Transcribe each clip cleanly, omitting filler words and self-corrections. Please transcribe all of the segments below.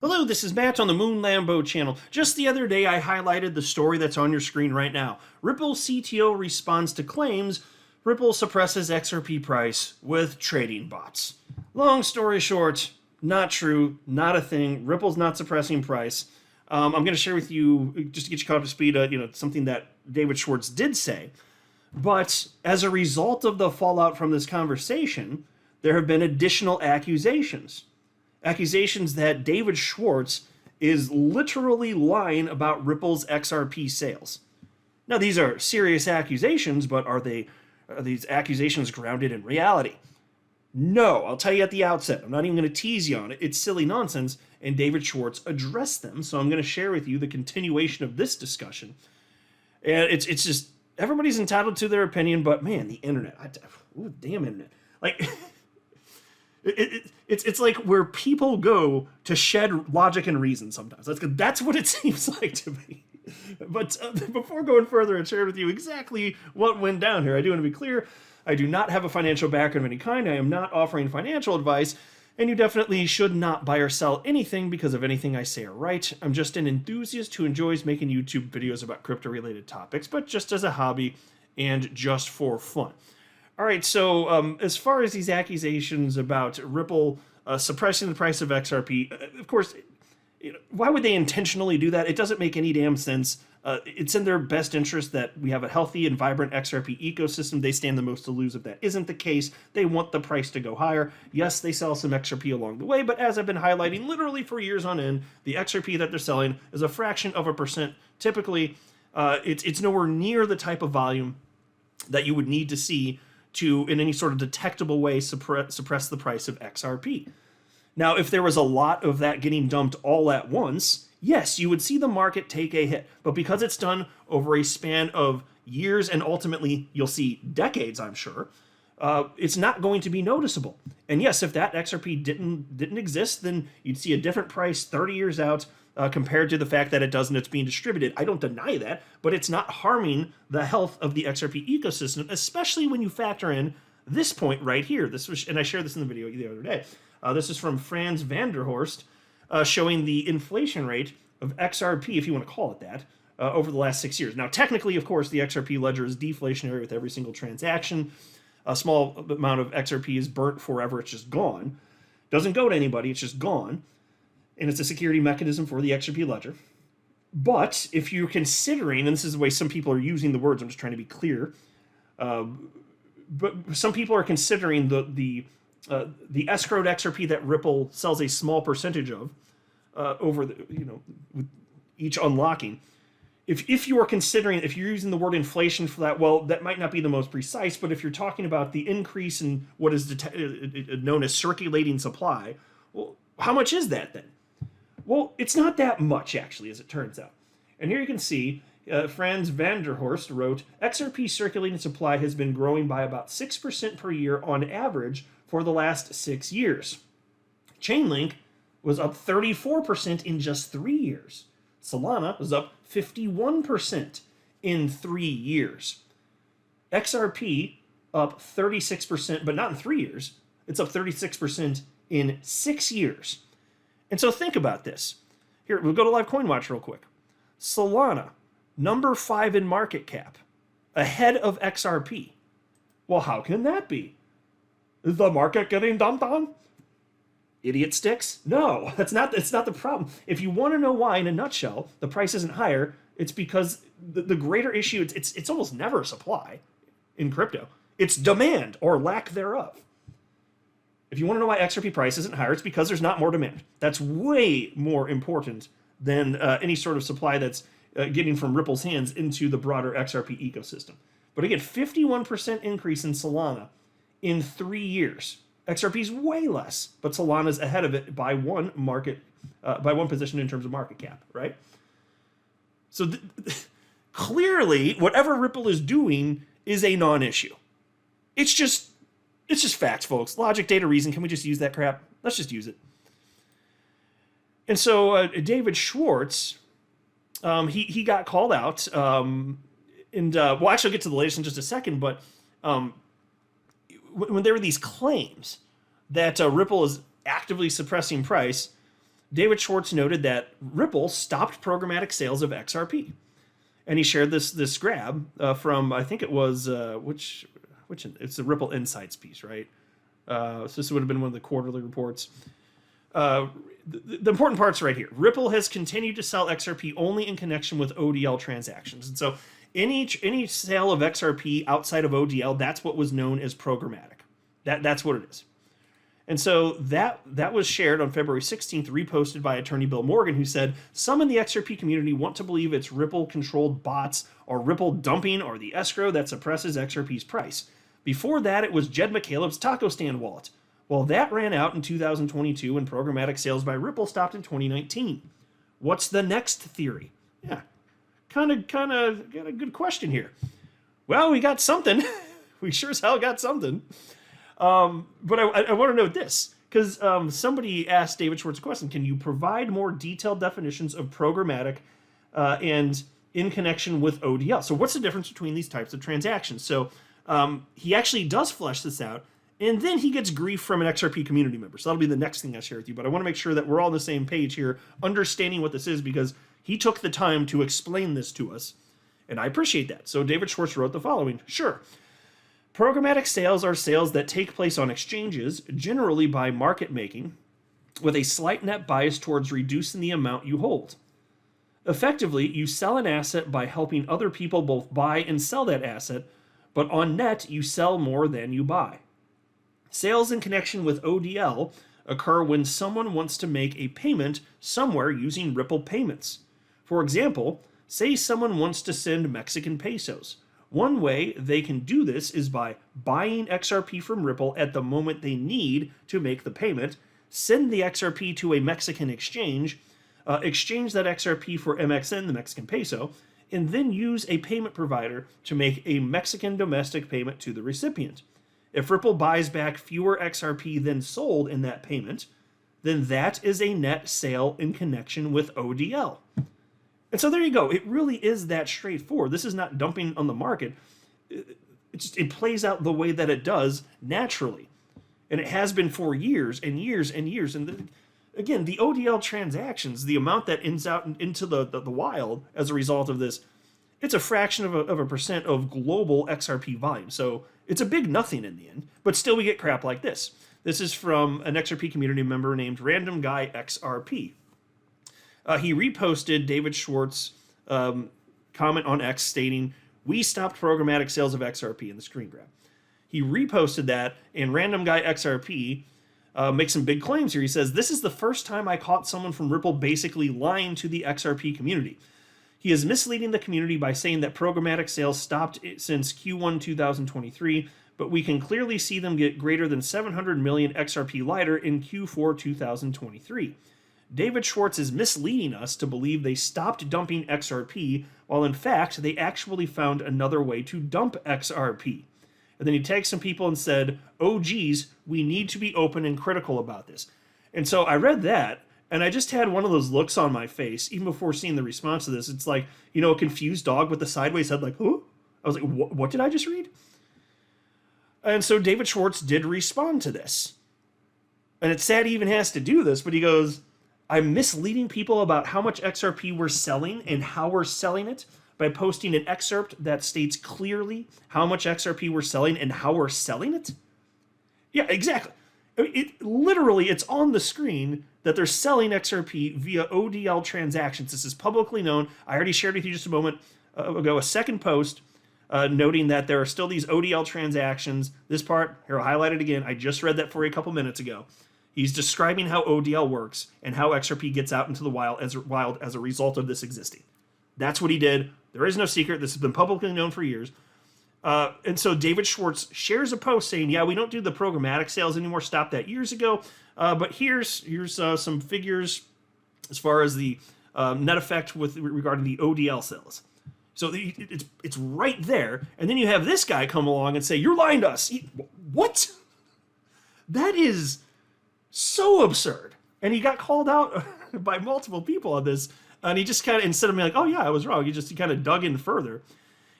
Hello, this is Matt on the Moon Lambo channel. Just the other day, I highlighted the story that's on your screen right now. Ripple CTO responds to claims Ripple suppresses XRP price with trading bots. Long story short, not true, not a thing. Ripple's not suppressing price. I'm going to share with you, just to get you caught up to speed, something that David Schwartz did say. But as a result of the fallout from this conversation, there have been additional accusations. Accusations that David Schwartz is literally lying about Ripple's XRP sales. Now, these are serious accusations, but are these accusations grounded in reality? No, I'll tell you at the outset. I'm not even going to tease you on it. It's silly nonsense, and David Schwartz addressed them. So I'm going to share with you the continuation of this discussion. And it's just everybody's entitled to their opinion, but man, the internet, damn internet, like. It's like where people go to shed logic and reason sometimes. That's what it seems like to me. But before going further and sharing with you exactly what went down here, I do want to be clear. I do not have a financial background of any kind. I am not offering financial advice, and you definitely should not buy or sell anything because of anything I say or write. I'm just an enthusiast who enjoys making YouTube videos about crypto-related topics, but just as a hobby and just for fun. All right, so as far as these accusations about Ripple suppressing the price of XRP, of course, why would they intentionally do that? It doesn't make any damn sense. It's in their best interest that we have a healthy and vibrant XRP ecosystem. They stand the most to lose if that isn't the case. They want the price to go higher. Yes, they sell some XRP along the way, but as I've been highlighting literally for years on end, the XRP that they're selling is a fraction of a percent. Typically, it's nowhere near the type of volume that you would need to see to, in any sort of detectable way, suppress the price of XRP. Now, if there was a lot of that getting dumped all at once, yes, you would see the market take a hit. But because it's done over a span of years and ultimately you'll see decades, I'm sure, it's not going to be noticeable. And yes, if that XRP didn't exist, then you'd see a different price 30 years out compared to the fact that it doesn't, it's being distributed. I don't deny that, but it's not harming the health of the XRP ecosystem, especially when you factor in this point right here. This was, and I shared this in the video the other day. This is from Frans van der Horst, showing the inflation rate of XRP, if you want to call it that, over the last 6 years. Now, technically, of course, the XRP ledger is deflationary with every single transaction. A small amount of XRP is burnt forever. It's just gone. Doesn't go to anybody. It's just gone. And it's a security mechanism for the XRP ledger. But if you're considering, and this is the way some people are using the words, I'm just trying to be clear, but some people are considering the escrowed XRP that Ripple sells a small percentage of over the, with each unlocking. If you are considering, if you're using the word inflation for that, well, that might not be the most precise, but if you're talking about the increase in what is known as circulating supply, well, how much is that then? Well, it's not that much, actually, as it turns out. And here you can see Frans van der Horst wrote, XRP circulating supply has been growing by about 6% per year on average for the last 6 years. Chainlink was up 34% in just 3 years. Solana was up 51% in 3 years. XRP up 36%, but not in 3 years. It's up 36% in 6 years. And so think about this. Here, we'll go to Live Coin Watch real quick. Solana, number 5 in market cap, ahead of XRP. Well, how can that be? Is the market getting dumped on? Idiot sticks? No, that's not the problem. If you want to know why, in a nutshell, the price isn't higher, it's because the greater issue, it's almost never supply in crypto. It's demand or lack thereof. If you want to know why XRP price isn't higher, it's because there's not more demand. That's way more important than any sort of supply that's getting from Ripple's hands into the broader XRP ecosystem. But again, 51% increase in Solana in 3 years. XRP is way less, but Solana's ahead of it by one position in terms of market cap, right? So clearly, whatever Ripple is doing is a non-issue. It's just facts, folks. Logic, data, reason. Can we just use that crap? Let's just use it. And so David Schwartz, he got called out, and we'll actually get to the latest in just a second, but when there were these claims that Ripple is actively suppressing price, David Schwartz noted that Ripple stopped programmatic sales of XRP. And he shared this grab from, I think it was, which it's the Ripple Insights piece, right? So this would have been one of the quarterly reports. The important part's right here. Ripple has continued to sell XRP only in connection with ODL transactions. And so any sale of XRP outside of ODL, that's what was known as programmatic. That's what it is. And so that was shared on February 16th, reposted by attorney Bill Morgan, who said, some in the XRP community want to believe it's Ripple-controlled bots or Ripple dumping or the escrow that suppresses XRP's price. Before that, it was Jed McCaleb's taco stand wallet. Well, that ran out in 2022 and programmatic sales by Ripple stopped in 2019. What's the next theory? Yeah, kind of got a good question here. Well, we got something. We sure as hell got something. But I want to note this, because somebody asked David Schwartz a question. Can you provide more detailed definitions of programmatic and in connection with ODL? So what's the difference between these types of transactions? So he actually does flesh this out, and then he gets grief from an XRP community member. So that'll be the next thing I share with you. But I want to make sure that we're all on the same page here, understanding what this is, because he took the time to explain this to us, and I appreciate that. So David Schwartz wrote the following. Sure. Programmatic sales are sales that take place on exchanges, generally by market making, with a slight net bias towards reducing the amount you hold. Effectively, you sell an asset by helping other people both buy and sell that asset, but on net, you sell more than you buy. Sales in connection with ODL occur when someone wants to make a payment somewhere using Ripple payments. For example, say someone wants to send Mexican pesos. One way they can do this is by buying XRP from Ripple at the moment they need to make the payment, send the XRP to a Mexican exchange, exchange that XRP for MXN, the Mexican peso, and then use a payment provider to make a Mexican domestic payment to the recipient. If Ripple buys back fewer XRP than sold in that payment, then that is a net sale in connection with ODL. And so there you go. It really is that straightforward. This is not dumping on the market. It plays out the way that it does naturally. And it has been for years and years and years. And again, the ODL transactions, the amount that ends out into the wild as a result of this, it's a fraction of a percent of global XRP volume. So it's a big nothing in the end. But still we get crap like this. This is from an XRP community member named Random Guy XRP. He reposted David Schwartz's comment on X stating, "We stopped programmatic sales of XRP," in the screen grab. He reposted that, and Random Guy XRP makes some big claims here. He says, "This is the first time I caught someone from Ripple basically lying to the XRP community. He is misleading the community by saying that programmatic sales stopped since Q1 2023, but we can clearly see them get greater than 700 million XRP lighter in Q4 2023. David Schwartz is misleading us to believe they stopped dumping XRP, while in fact they actually found another way to dump XRP." And then he tagged some people and said, "Oh geez, we need to be open and critical about this." And so I read that, and I just had one of those looks on my face, even before seeing the response to this. It's like, you know, a confused dog with a sideways head, like, "Huh?" I was like, what did I just read? And so David Schwartz did respond to this. And it's sad he even has to do this, but he goes, "I'm misleading people about how much XRP we're selling and how we're selling it by posting an excerpt that states clearly how much XRP we're selling and how we're selling it." Yeah, exactly. It's on the screen that they're selling XRP via ODL transactions. This is publicly known. I already shared with you just a moment ago a second post noting that there are still these ODL transactions. This part, here I'll highlight it again. I just read that for you a couple minutes ago. He's describing how ODL works and how XRP gets out into the wild as a result of this existing. That's what he did. There is no secret. This has been publicly known for years. And so David Schwartz shares a post saying, "Yeah, we don't do the programmatic sales anymore. Stopped that years ago. But here's some figures as far as the net effect with regarding the ODL sales." So it's right there. And then you have this guy come along and say, "You're lying to us." What? That is so absurd. And he got called out by multiple people on this. And he just kind of, instead of being like, "Oh yeah, I was wrong," he kind of dug in further.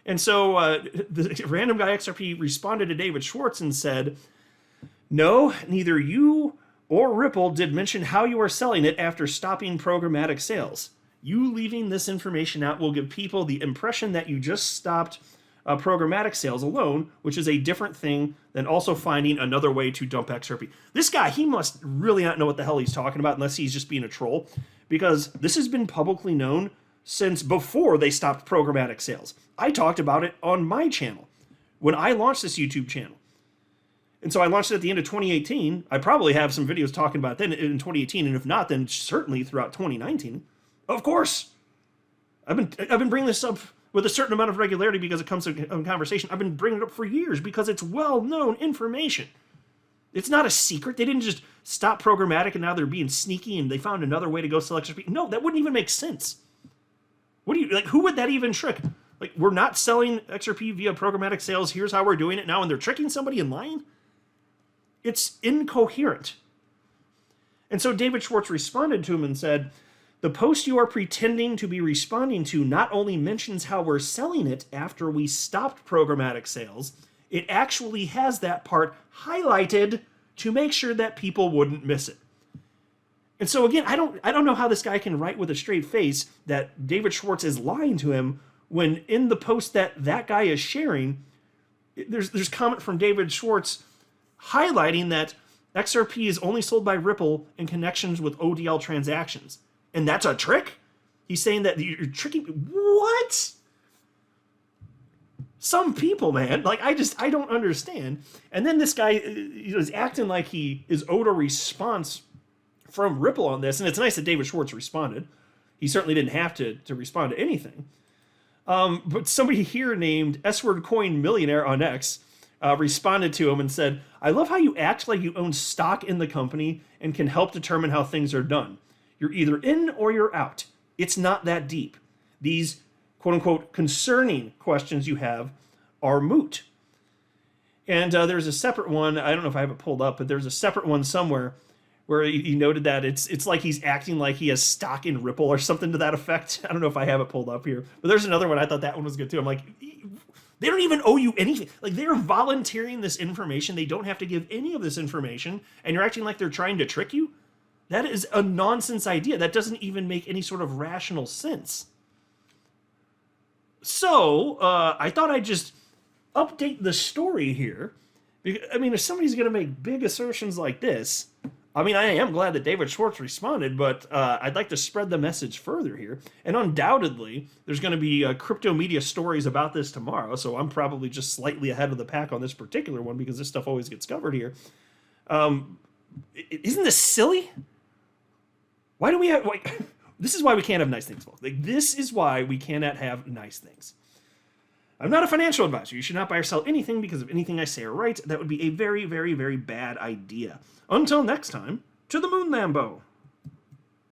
And so the Random Guy XRP responded to David Schwartz and said, "No, neither you or Ripple did mention how you are selling it after stopping programmatic sales. You leaving this information out will give people the impression that you just stopped programmatic sales alone, which is a different thing than also finding another way to dump XRP. This guy, he must really not know what the hell he's talking about unless he's just being a troll, because this has been publicly known since before they stopped programmatic sales. I talked about it on my channel when I launched this YouTube channel. And so I launched it at the end of 2018. I probably have some videos talking about that in 2018, and if not, then certainly throughout 2019. Of course, I've been bringing this up with a certain amount of regularity because it comes to conversation. I've been bringing it up for years because it's well-known information. It's not a secret. They didn't just stop programmatic and now they're being sneaky and they found another way to go sell XRP. No, that wouldn't even make sense. What do you, like, who would that even trick? Like, we're not selling XRP via programmatic sales. Here's how we're doing it now, and they're tricking somebody and lying? It's incoherent. And so David Schwartz responded to him and said, the post you are pretending to be responding to not only mentions how we're selling it after we stopped programmatic sales, it actually has that part highlighted to make sure that people wouldn't miss it. And so again, I don't know how this guy can write with a straight face that David Schwartz is lying to him when in the post that guy is sharing, there's comment from David Schwartz highlighting that XRP is only sold by Ripple in connections with ODL transactions. And that's a trick? He's saying that you're tricking. What? Some people, man. Like, I don't understand. And then this guy is acting like he is owed a response from Ripple on this. And it's nice that David Schwartz responded. He certainly didn't have to respond to anything. But somebody here named S-Word Coin Millionaire on X responded to him and said, I love how you act like you own stock in the company and can help determine how things are done. You're either in or you're out. It's not that deep. These quote-unquote concerning questions you have are moot. And there's a separate one, I don't know if I have it pulled up, but there's a separate one somewhere where he noted that it's like he's acting like he has stock in Ripple or something to that effect. I don't know if I have it pulled up here. But there's another one, I thought that one was good too. I'm like, they don't even owe you anything. Like, they're volunteering this information. They don't have to give any of this information, and you're acting like they're trying to trick you? That is a nonsense idea. That doesn't even make any sort of rational sense. So, I thought I'd just update the story here. I mean, if somebody's going to make big assertions like this, I mean, I am glad that David Schwartz responded, but I'd like to spread the message further here. And undoubtedly, there's going to be crypto media stories about this tomorrow, so I'm probably just slightly ahead of the pack on this particular one because this stuff always gets covered here. Isn't this silly? Why do we have, like, this is why we can't have nice things, folks. Like, this is why we cannot have nice things. I'm not a financial advisor. You should not buy or sell anything because of anything I say or write. That would be a very, very, very bad idea. Until next time, to the moon, Lambo.